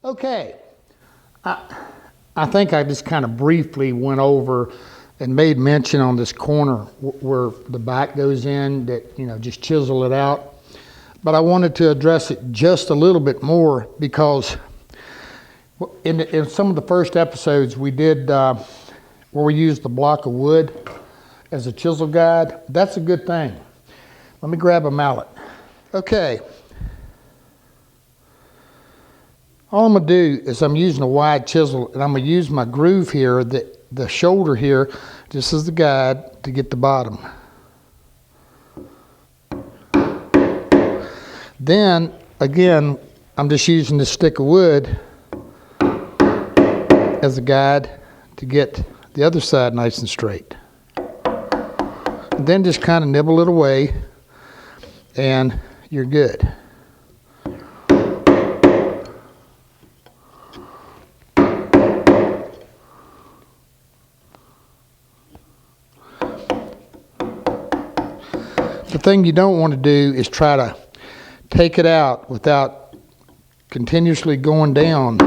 Okay, I think I just kind of briefly went over and made mention on this corner where the back goes in that, just chisel it out. But I wanted to address it just a little bit more because in some of the first episodes we did where we used the block of wood as a chisel guide. That's a good thing. Let me grab a mallet. Okay. All I'm going to do is I'm using a wide chisel and I'm going to use my groove here, the shoulder here, just as the guide to get the bottom. Then, again, I'm just using this stick of wood as a guide to get the other side nice and straight. And then just kind of nibble it away and you're good. The thing you don't want to do is try to take it out without continuously going down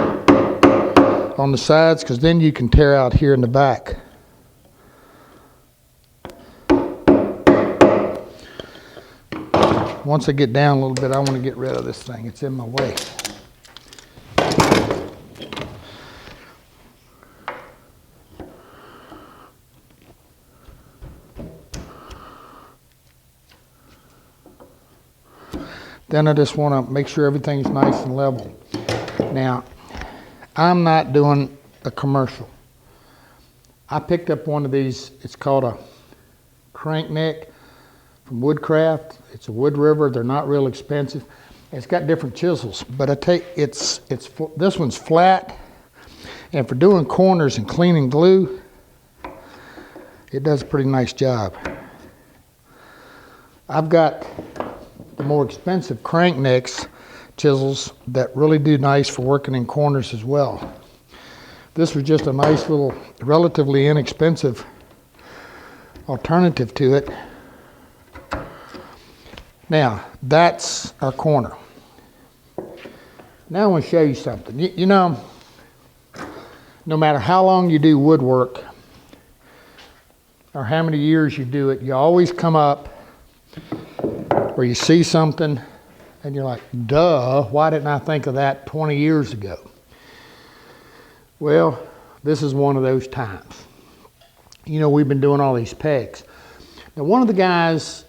on the sides, because then you can tear out here in the back. Once I get down a little bit, I want to get rid of this thing. It's in my way. Then I just want to make sure everything's nice and level. Now, I'm not doing a commercial. I picked up one of these. It's called a crank neck from Woodcraft. It's a Wood River. They're not real expensive. It's got different chisels, but this one's flat, and for doing corners and cleaning glue, it does a pretty nice job. I've got the more expensive crank necks chisels that really do nice for working in corners as well. This was just a nice little, relatively inexpensive alternative to it. Now, that's our corner. Now I want to show you something. No matter how long you do woodwork or how many years you do it, you always come up where you see something and you're like, duh, why didn't I think of that 20 years ago? Well, this is one of those times. We've been doing all these pegs. Now, one of the guys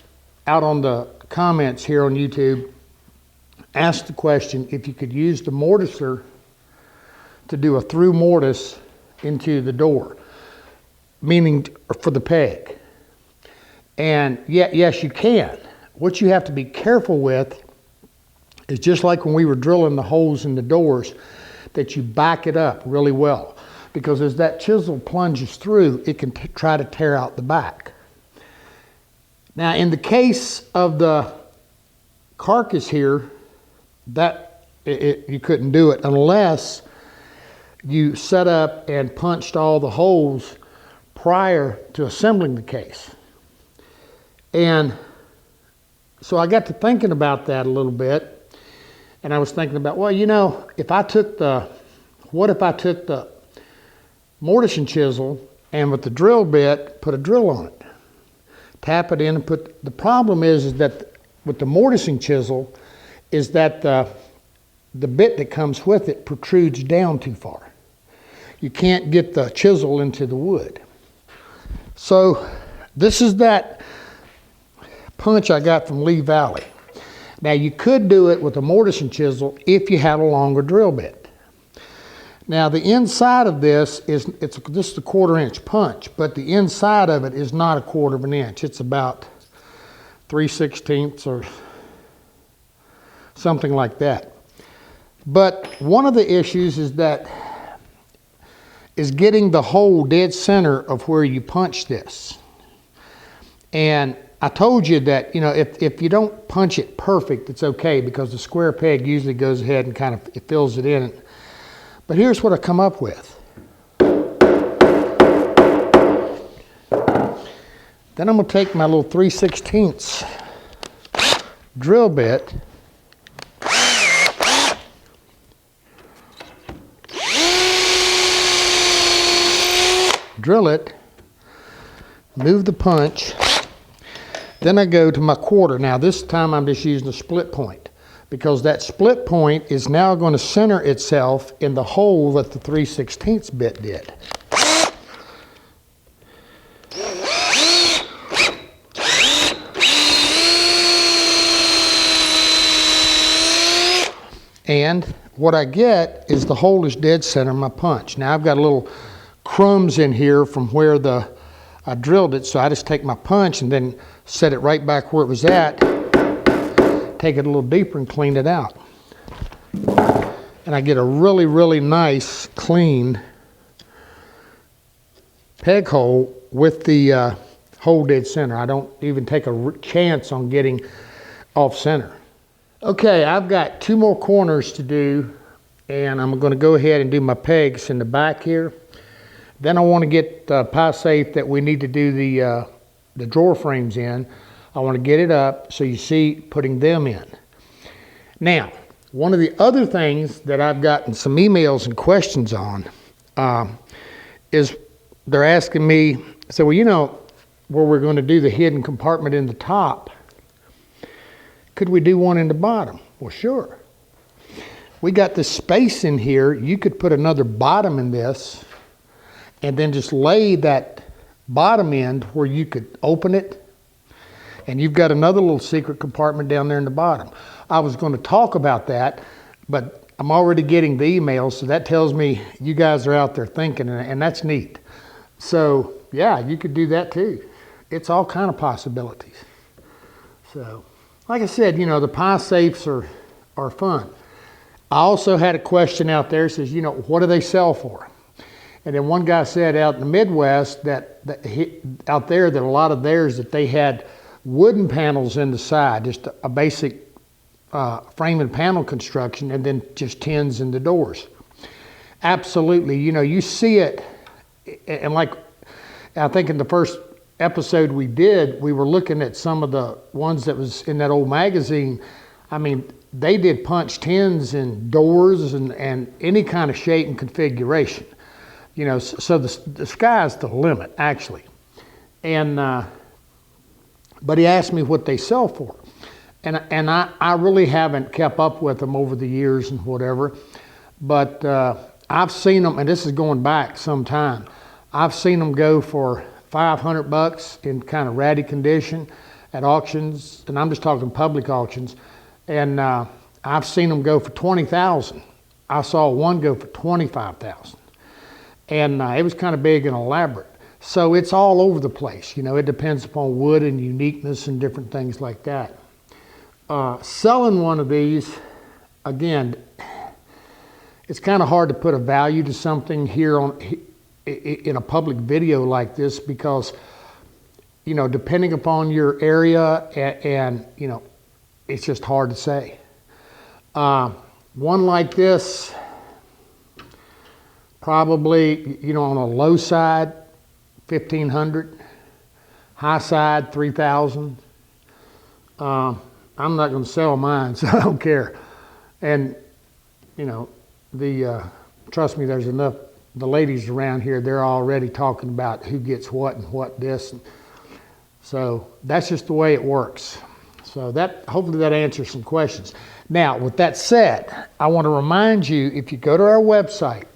out on the comments here on YouTube asked the question if you could use the mortiser to do a through mortise into the door, meaning for the peg. And yes, you can. What you have to be careful with is just like when we were drilling the holes in the doors, that you back it up really well. Because as that chisel plunges through, it can try to tear out the back. Now, in the case of the carcass here, you couldn't do it unless you set up and punched all the holes prior to assembling the case. And so I got to thinking about that a little bit, and I was thinking about, well, what if I took the mortise and chisel and with the drill bit, put a drill on it, tap it in and the problem is that with the mortise and chisel is that the bit that comes with it protrudes down too far. You can't get the chisel into the wood. So this is that punch I got from Lee Valley. Now you could do it with a mortise and chisel if you had a longer drill bit. Now the inside of this is a 1/4 inch punch, but the inside of it is not 1/4 inch. It's about 3/16 or something like that. But one of the issues is getting the hole dead center of where you punch this. And I told you that, if you don't punch it perfect, it's okay because the square peg usually goes ahead and kind of it fills it in. But here's what I come up with. Then I'm going to take my little 3/16 drill bit drill it, move the punch, then I go to my quarter. Now this time I'm just using a split point because that split point is now going to center itself in the hole that the 3/16 bit did. And what I get is the hole is dead center of my punch. Now I've got a little crumbs in here from where I drilled it, so I just take my punch and then set it right back where it was at, take it a little deeper and clean it out. And I get a really, really nice, clean peg hole with the hole dead center. I don't even take a chance on getting off center. Okay, I've got 2 more corners to do, and I'm going to go ahead and do my pegs in the back here. Then I want to get the pie safe that we need to do the drawer frames in. I want to get it up so you see putting them in. Now, one of the other things that I've gotten some emails and questions on is they're asking me, so well, you know, where we're going to do the hidden compartment in the top, could we do one in the bottom? Well, sure. We got this space in here. You could put another bottom in this and then just lay that bottom end where you could open it. And you've got another little secret compartment down there in the bottom. I was going to talk about that, but I'm already getting the emails, so that tells me you guys are out there thinking, and that's neat. So, yeah, you could do that too. It's all kind of possibilities. So, like I said, you know, the pie safes are fun. I also had a question out there, says, you know, what do they sell for? And then one guy said out in the Midwest that out there that a lot of theirs that they had wooden panels in the side, just a basic frame and panel construction, and then just tins in the doors. Absolutely, you know, you see it, and like I think in the first episode we did, we were looking at some of the ones that was in that old magazine. I mean, they did punch tins and doors and any kind of shape and configuration. You know, so the sky's the limit, actually. And but he asked me what they sell for. And I really haven't kept up with them over the years and whatever. But I've seen them, and this is going back some time, I've seen them go for $500 in kind of ratty condition at auctions, and I'm just talking public auctions. And I've seen them go for $20,000. I saw one go for $25,000. And it was kind of big and elaborate. So it's all over the place. You know, it depends upon wood and uniqueness and different things like that. Selling one of these, again, it's kind of hard to put a value to something here in a public video like this because, you know, depending upon your area and you know, it's just hard to say. One like this, probably, you know, on a low side, $1,500, high side, $3,000. I'm not going to sell mine, so I don't care. And, you know, trust me, there's enough, the ladies around here, they're already talking about who gets what and what this. So that's just the way it works. So hopefully that answers some questions. Now, with that said, I want to remind you, if you go to our website,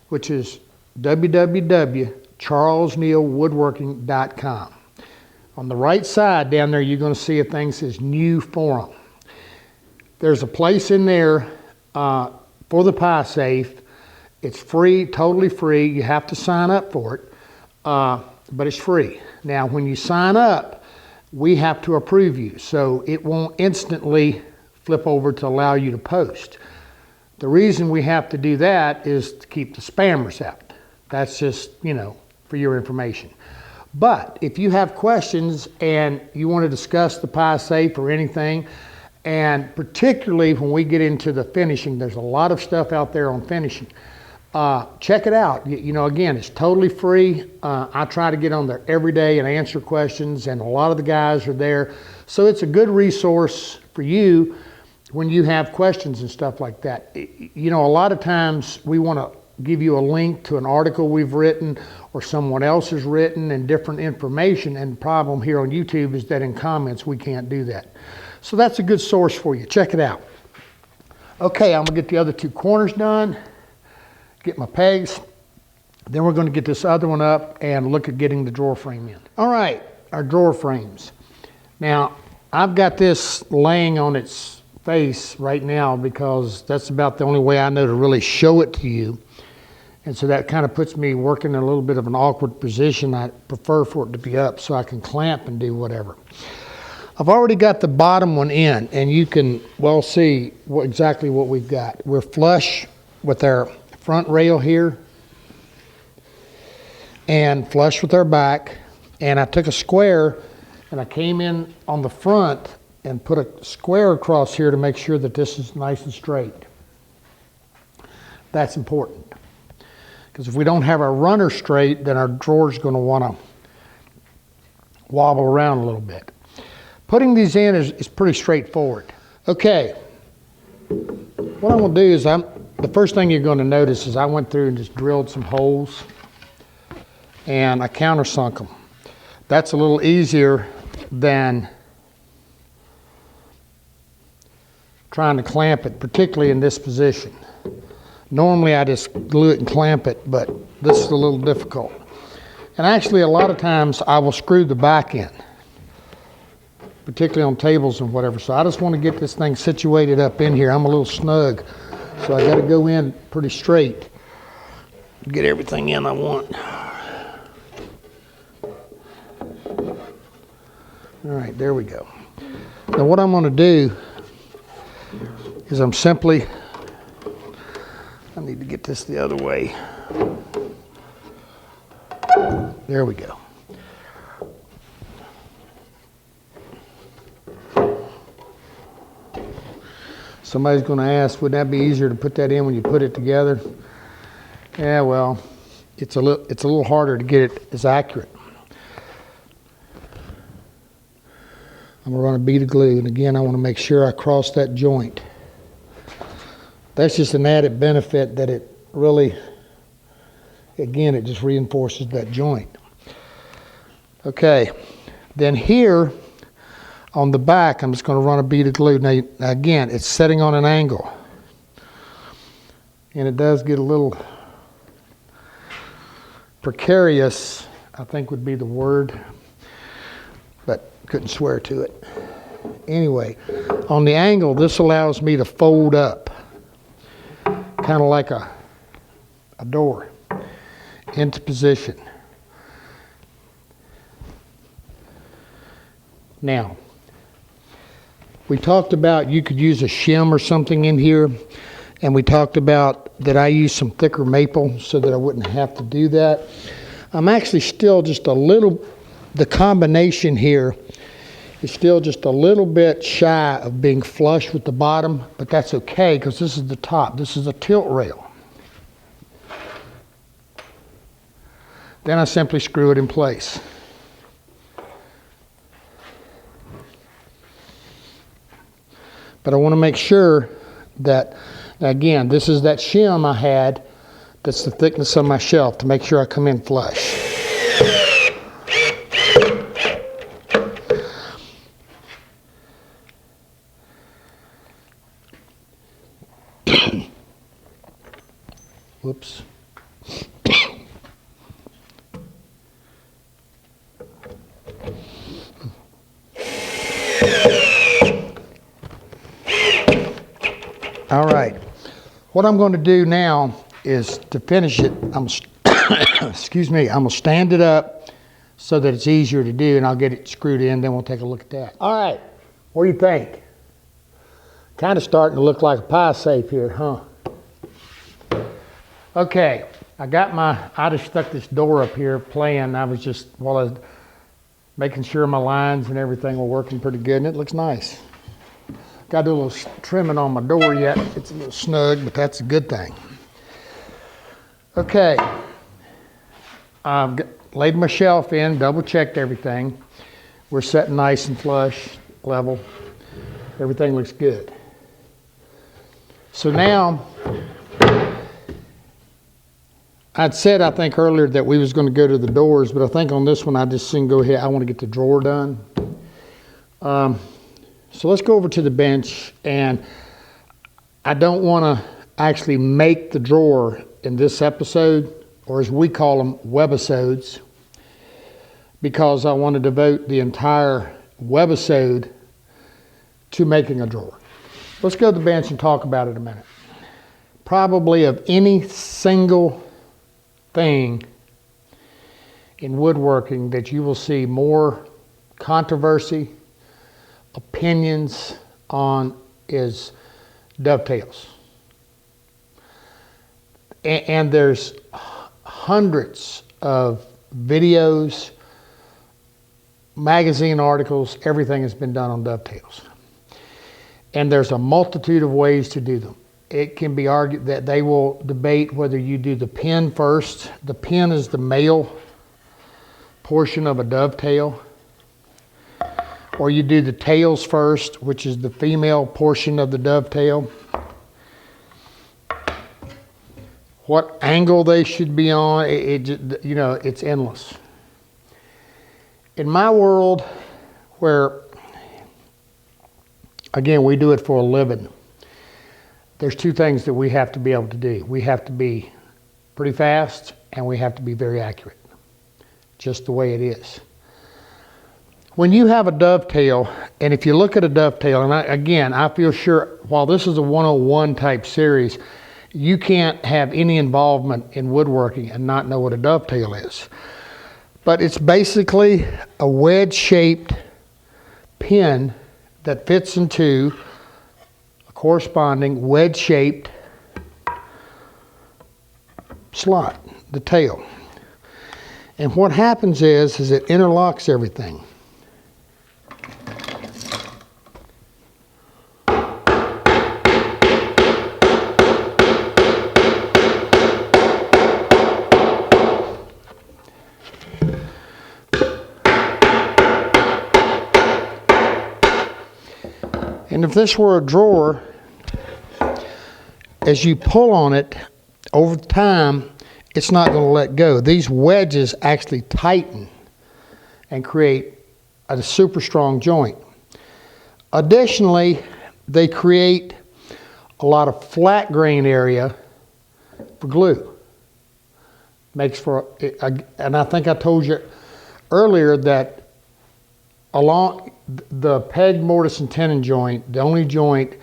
which is www.charlesnealwoodworking.com. On the right side down there, you're going to see a thing that says New Forum. There's a place in there for the pie safe. It's free, totally free. You have to sign up for it, but it's free. Now, when you sign up, we have to approve you, so it won't instantly flip over to allow you to post. The reason we have to do that is to keep the spammers out. That's just, you know, for your information. But if you have questions and you want to discuss the pie safe or anything, and particularly when we get into the finishing, there's a lot of stuff out there on finishing. Check it out. You know, again, it's totally free. I try to get on there every day and answer questions, and a lot of the guys are there. So it's a good resource for you when you have questions and stuff like that. You know, a lot of times we want to give you a link to an article we've written or someone else has written and different information. And the problem here on YouTube is that in comments we can't do that. So that's a good source for you. Check it out. Okay, I'm gonna get the other two corners done, get my pegs. Then we're gonna get this other one up and look at getting the drawer frame in. All right, our drawer frames. Now, I've got this laying on its face right now because that's about the only way I know to really show it to you. And so that kind of puts me working in a little bit of an awkward position. I prefer for it to be up so I can clamp and do whatever. I've already got the bottom one in, and you can well see exactly what we've got. We're flush with our front rail here and flush with our back. And I took a square and I came in on the front and put a square across here to make sure that this is nice and straight. That's important. Because if we don't have our runner straight, then our drawer's going to want to wobble around a little bit. Putting these in is pretty straightforward. Okay, what I'm going to do is the first thing you're going to notice is I went through and just drilled some holes and I countersunk them. That's a little easier than trying to clamp it, particularly in this position. Normally I just glue it and clamp it, but this is a little difficult. And actually a lot of times I will screw the back in, particularly on tables and whatever. So I just want to get this thing situated up in here. I'm a little snug, so I got to go in pretty straight to get everything in I want. All right, there we go. Now what I'm going to do is I need to get this the other way. There we go. Somebody's going to ask, wouldn't that be easier to put that in when you put it together? Yeah, well, it's a little harder to get it as accurate. I'm going to run a bead of glue, and again, I want to make sure I cross that joint. That's just an added benefit that it really, again, it just reinforces that joint. Okay, then here on the back, I'm just going to run a bead of glue. Now again, it's setting on an angle, and it does get a little precarious, I think would be the word, but couldn't swear to it. Anyway, on the angle, this allows me to fold up, kind of like a door, into position. Now, we talked about you could use a shim or something in here, and we talked about that I use some thicker maple so that I wouldn't have to do that. I'm actually still just a little, the combination here is still just a little bit shy of being flush with the bottom, but that's okay because this is the top. This is a tilt rail. Then I simply screw it in place. But I want to make sure that, again, this is that shim I had that's the thickness of my shelf to make sure I come in flush. Whoops. All right. What I'm going to do now is to finish it, excuse me, I'm going to stand it up so that it's easier to do, and I'll get it screwed in, then we'll take a look at that. All right. What do you think? Kind of starting to look like a pie safe here, huh? Okay, I just stuck this door up here playing. I was just, while I was making sure my lines and everything were working pretty good, and it looks nice. Got to do a little trimming on my door yet. It's a little snug, but that's a good thing. Okay, I've laid my shelf in, double checked everything. We're setting nice and flush, level. Everything looks good. So now, I'd said, I think earlier that we was going to go to the doors, but I think on this one I just soon go ahead. I want to get the drawer done. So let's go over to the bench, and I don't want to actually make the drawer in this episode, or as we call them, webisodes, because I want to devote the entire webisode to making a drawer. Let's go to the bench and talk about it a minute. Probably of any single thing in woodworking that you will see more controversy, opinions on is dovetails. And there's hundreds of videos, magazine articles, everything has been done on dovetails. And there's a multitude of ways to do them. It can be argued that they will debate whether you do the pin first. The pin is the male portion of a dovetail. Or you do the tails first, which is the female portion of the dovetail. What angle they should be on, it's endless. In my world, where, again, we do it for a living, there's two things that we have to be able to do. We have to be pretty fast, and we have to be very accurate, just the way it is. When you have a dovetail, and if you look at a dovetail, and I feel sure, while this is a 101 type series, you can't have any involvement in woodworking and not know what a dovetail is. But it's basically a wedge-shaped pin that fits into a corresponding wedge-shaped slot, the tail. And what happens is it interlocks everything. And if this were a drawer, as you pull on it, over time, it's not going to let go. These wedges actually tighten and create a super strong joint. Additionally, they create a lot of flat grain area for glue. Makes for, and I think I told you earlier that along the peg, mortise, and tenon joint, the only joint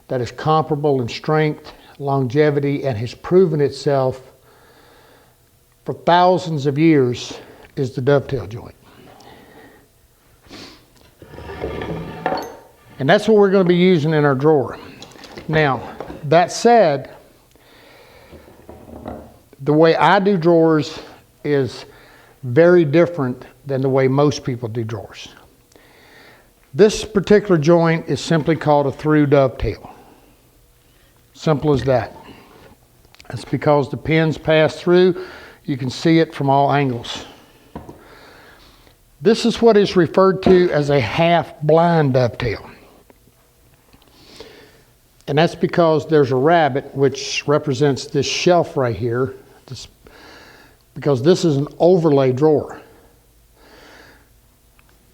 that is comparable in strength, longevity, and has proven itself for thousands of years is the dovetail joint. And that's what we're going to be using in our drawer. Now, that said, the way I do drawers is very different than the way most people do drawers. This particular joint is simply called a through dovetail. Simple as that. It's because the pins pass through. You can see it from all angles. This is what is referred to as a half blind dovetail. And that's because there's a rabbet, which represents this shelf right here, because this is an overlay drawer.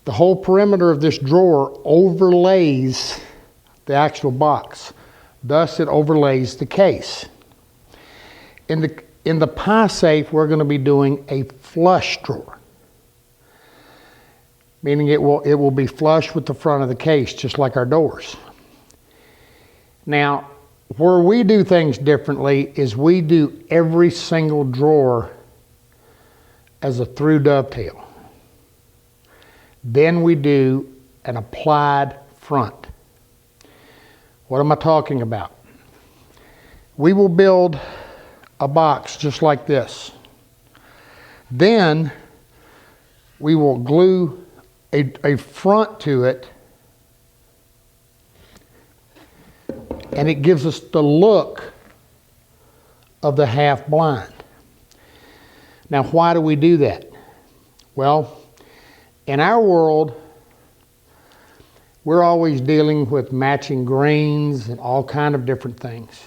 The whole perimeter of this drawer overlays the actual box. Thus, it overlays the case. In the pie safe, we're going to be doing a flush drawer, meaning it will be flush with the front of the case, just like our doors. Now, where we do things differently is we do every single drawer as a through dovetail. Then we do an applied front. What am I talking about? We will build a box just like this. Then we will glue a front to it, and it gives us the look of the half blind. Now, why do we do that? Well, in our world, we're always dealing with matching grains and all kind of different things.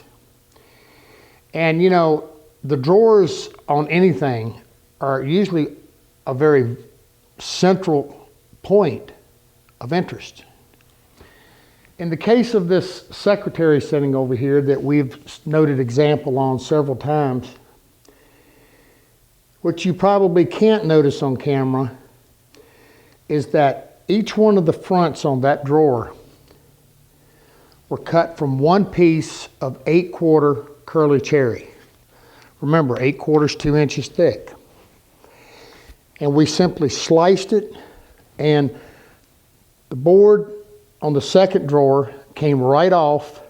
And you know, the drawers on anything are usually a very central point of interest. In the case of this secretary sitting over here that we've noted example on several times, what you probably can't notice on camera is that each one of the fronts on that drawer were cut from one piece of 8/4 curly cherry. Remember, 8/4 2 inches thick. And we simply sliced it, and the board on the second drawer came right off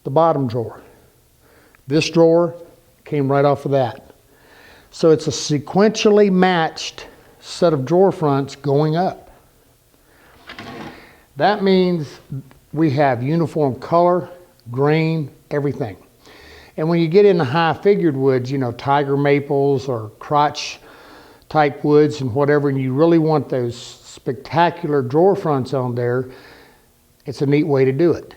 the bottom drawer. This drawer came right off of that. So it's a sequentially matched set of drawer fronts going up. That means we have uniform color, grain, everything. And when you get into high figured woods, you know, tiger maples or crotch type woods and whatever, and you really want those spectacular drawer fronts on there, it's a neat way to do it.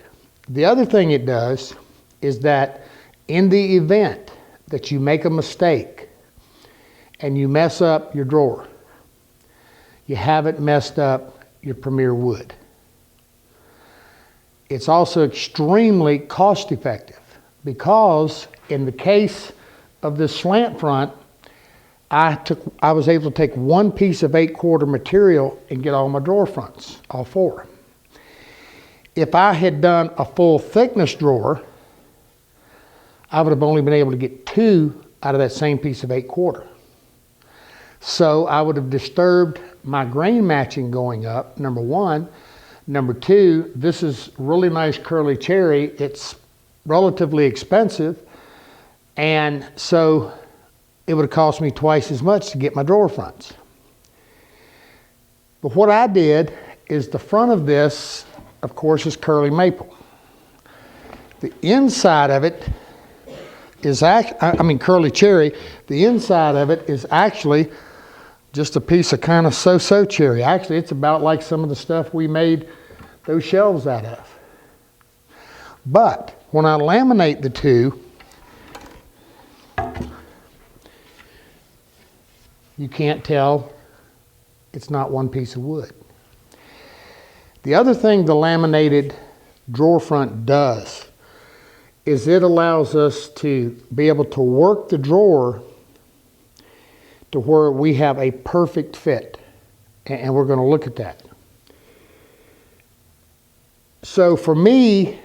The other thing it does is that in the event that you make a mistake and you mess up your drawer, you haven't messed up your premier wood. It's also extremely cost effective because in the case of this slant front, I was able to take one piece of 8/4 material and get all my drawer fronts, all four. If I had done a full thickness drawer, I would have only been able to get 2 out of that same piece of 8/4. So I would have disturbed my grain matching going up, number one. Number two, this is really nice curly cherry. It's relatively expensive, and so it would have cost me twice as much to get my drawer fronts. But what I did is the front of this, of course, is curly maple. The inside of it is curly cherry. The inside of it is actually just a piece of kind of so-so cherry. Actually, it's about like some of the stuff we made those shelves out of. But when I laminate the two, you can't tell it's not one piece of wood. The other thing the laminated drawer front does is it allows us to be able to work the drawer to where we have a perfect fit. And we're going to look at that. So for me,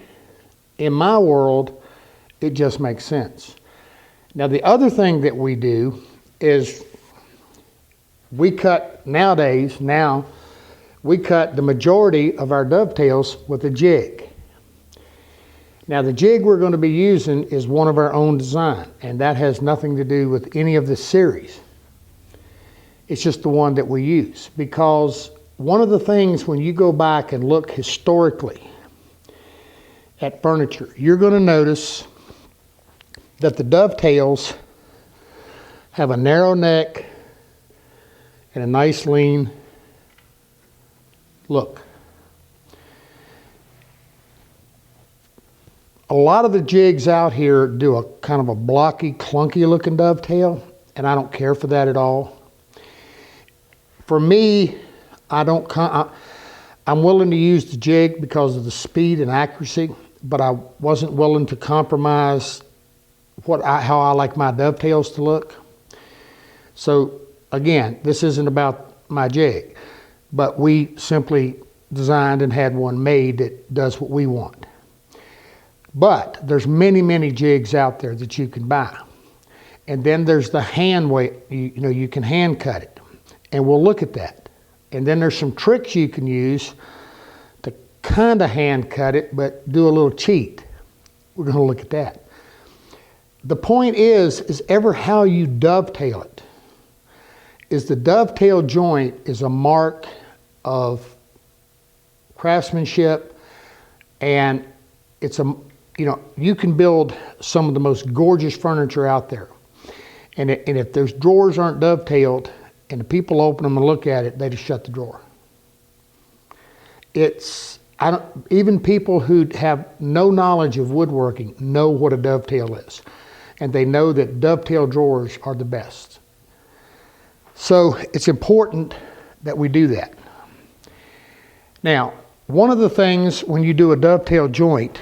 in my world, it just makes sense. Now the other thing that we do is we cut we cut the majority of our dovetails with a jig. Now the jig we're going to be using is one of our own design, and that has nothing to do with any of the series. It's just the one that we use, because one of the things when you go back and look historically at furniture, you're going to notice that the dovetails have a narrow neck and a nice lean look. A lot of the jigs out here do a kind of a blocky, clunky looking dovetail, and I don't care for that at all. For me, I'm willing to use the jig because of the speed and accuracy, but I wasn't willing to compromise how I like my dovetails to look. So again, this isn't about my jig, but we simply designed and had one made that does what we want. But there's many, many jigs out there that you can buy. And then there's the hand way, you can hand cut it. And we'll look at that. And then there's some tricks you can use to kind of hand cut it, but do a little cheat. We're going to look at that. The point is ever how you dovetail it. Is the dovetail joint is a mark of craftsmanship, and it's you can build some of the most gorgeous furniture out there. And if those drawers aren't dovetailed, and the people open them and look at it, they just shut the drawer. Even people who have no knowledge of woodworking know what a dovetail is. and they know that dovetail drawers are the best. So it's important that we do that. Now, one of the things when you do a dovetail joint,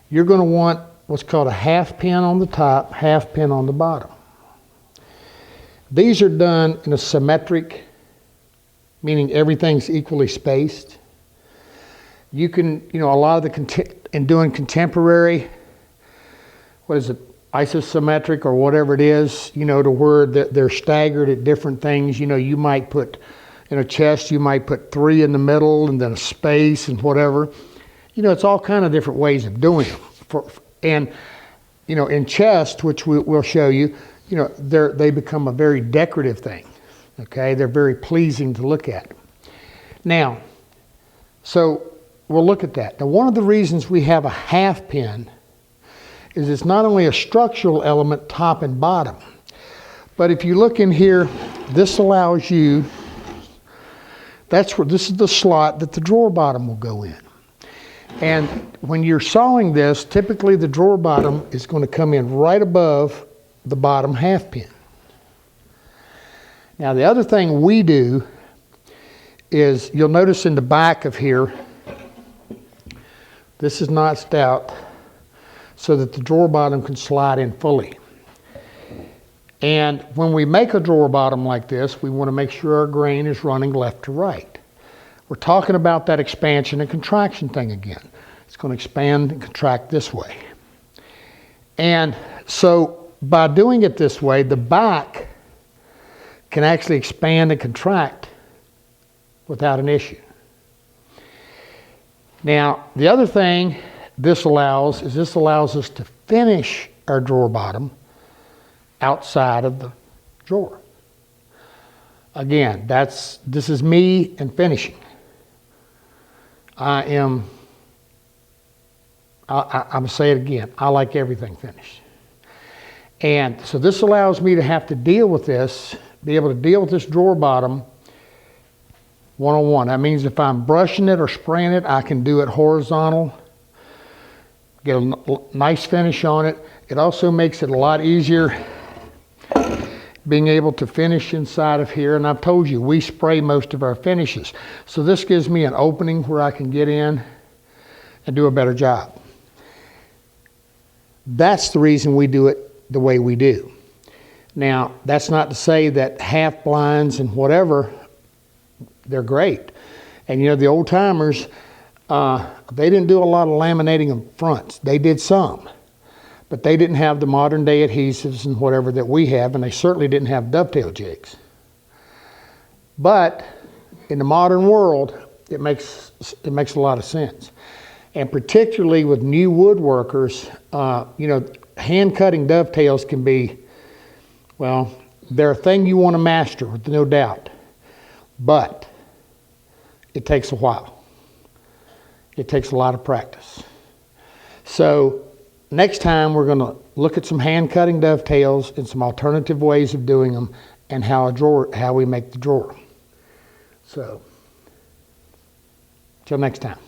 you're going to want what's called a half pin on the top, half pin on the bottom. These are done in a symmetric, meaning everything's equally spaced. You can, a lot of in doing contemporary, what is it, isometric or whatever it is, to where they're staggered at different things. You might put, in a chest, you might put 3 in the middle and then a space and whatever. It's all kind of different ways of doing them. In chest, which we'll show you, they become a very decorative thing. Okay, they're very pleasing to look at. Now, so we'll look at that. Now, one of the reasons we have a half pin is it's not only a structural element, top and bottom, but if you look in here, this allows you, this is the slot that the drawer bottom will go in. And when you're sawing this, typically the drawer bottom is going to come in right above the bottom half pin. Now, the other thing we do is, you'll notice in the back of here, this is notched out so that the drawer bottom can slide in fully. And when we make a drawer bottom like this, we want to make sure our grain is running left to right. We're talking about that expansion and contraction thing again. It's going to expand and contract this way. And so by doing it this way, the back can actually expand and contract without an issue. Now, the other thing this allows us to finish our drawer bottom outside of the drawer. Again, this is me and finishing. I'm going to say it again. I like everything finished. And so this allows me to have to deal with this, be able to deal with this drawer bottom one-on-one. That means if I'm brushing it or spraying it, I can do it horizontal, get a nice finish on it. It also makes it a lot easier being able to finish inside of here. And I've told you, we spray most of our finishes. So this gives me an opening where I can get in and do a better job. That's the reason we do it the way we do. Now, that's not to say that half blinds and whatever, they're great. And the old timers, they didn't do a lot of laminating of fronts. They did some, but they didn't have the modern day adhesives and whatever that we have, and they certainly didn't have dovetail jigs. But in the modern world, it makes a lot of sense. And particularly with new woodworkers, hand cutting dovetails can be, well, they're a thing you want to master, with no doubt. But it takes a while. It takes a lot of practice. So next time we're going to look at some hand cutting dovetails and some alternative ways of doing them, and how we make the drawer. So, till next time.